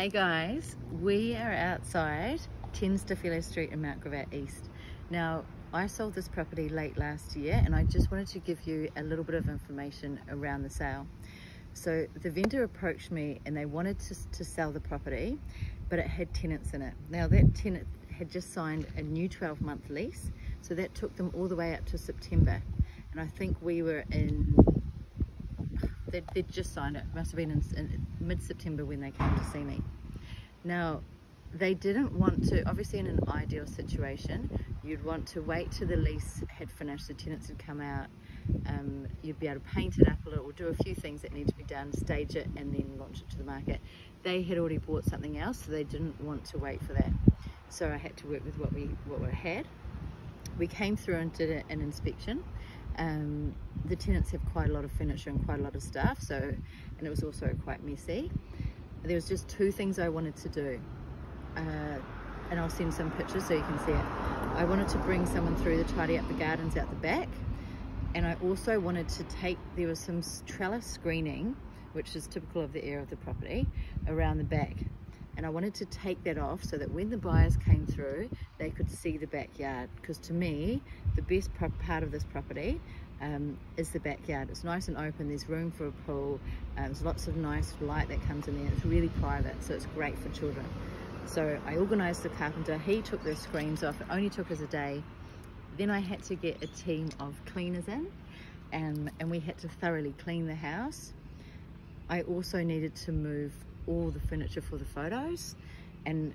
Hey guys, we are outside 10 Styphelia Street in Mount Gravatt East. Now, I sold this property late last year and I just wanted to give you a little bit of information around the sale. So the vendor approached me and they wanted to sell the property, but it had tenants in it. Now that tenant had just signed a new 12-month lease, so that took them all the way up to September. And I think we were in, they'd just signed it, must have been in mid-September when they came to see me. Now, they didn't want to, obviously in an ideal situation, you'd want to wait till the lease had finished, the tenants had come out, you'd be able to paint it up a little, do a few things that need to be done, stage it and then launch it to the market. They had already bought something else, so they didn't want to wait for that. So I had to work with what we had. We came through and did an inspection. The tenants have quite a lot of furniture and quite a lot of stuff, and it was also quite messy. There was just two things I wanted to do, and I'll send some pictures so you can see it. I wanted to bring someone through to tidy up the gardens out the back, and I also wanted to there was some trellis screening, which is typical of the area of the property, around the back. And I wanted to take that off so that when the buyers came through, they could see the backyard. Because to me, the best part of this property is the backyard. It's nice and open, there's room for a pool, there's lots of nice light that comes in there. It's really private, so it's great for children. So I organised the carpenter, he took the screens off, it only took us a day. Then I had to get a team of cleaners in, and we had to thoroughly clean the house. I also needed to move all the furniture for the photos, and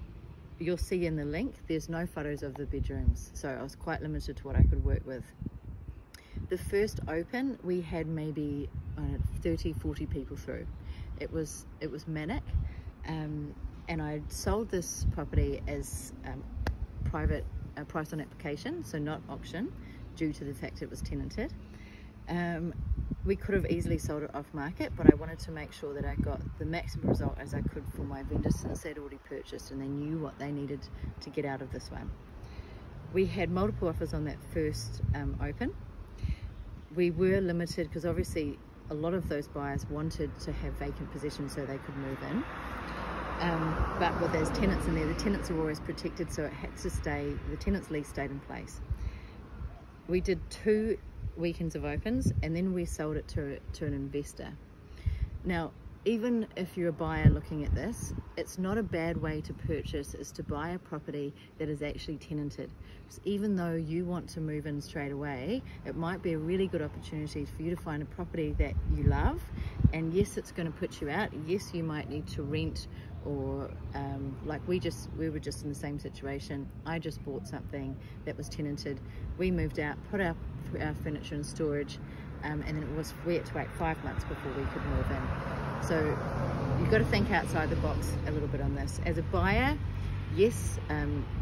you'll see in the link there's no photos of the bedrooms, so I was quite limited to what I could work with. The first open we had maybe 30-40 people through. It was manic, and I sold this property as private price on application, so not auction, due to the fact it was tenanted. We could have easily sold it off market, but I wanted to make sure that I got the maximum result as I could for my vendors, since they'd already purchased and they knew what they needed to get out of this one. We had multiple offers on that first open. We were limited because obviously a lot of those buyers wanted to have vacant possession so they could move in. But with there's tenants in there, the tenants are always protected, so it had to stay, the tenant's lease stayed in place. We did 2 weekends of opens, and then we sold it to an investor. Now, even if you're a buyer looking at this, it's not a bad way to purchase, is to buy a property that is actually tenanted. Because even though you want to move in straight away, it might be a really good opportunity for you to find a property that you love, and yes, it's going to put you out, yes, you might need to rent, or like we were just in the same situation. I just bought something that was tenanted, we moved out, put our furniture in storage, and then we had to wait 5 months before we could move in. So you've got to think outside the box a little bit on this. As a buyer, yes,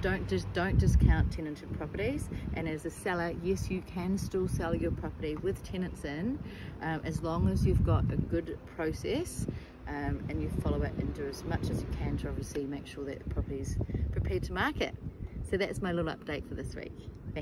don't discount tenanted properties, and as a seller, yes, you can still sell your property with tenants in, as long as you've got a good process and you follow it and do as much as you can to obviously make sure that the property is prepared to market. So that's my little update for this week. Thanks.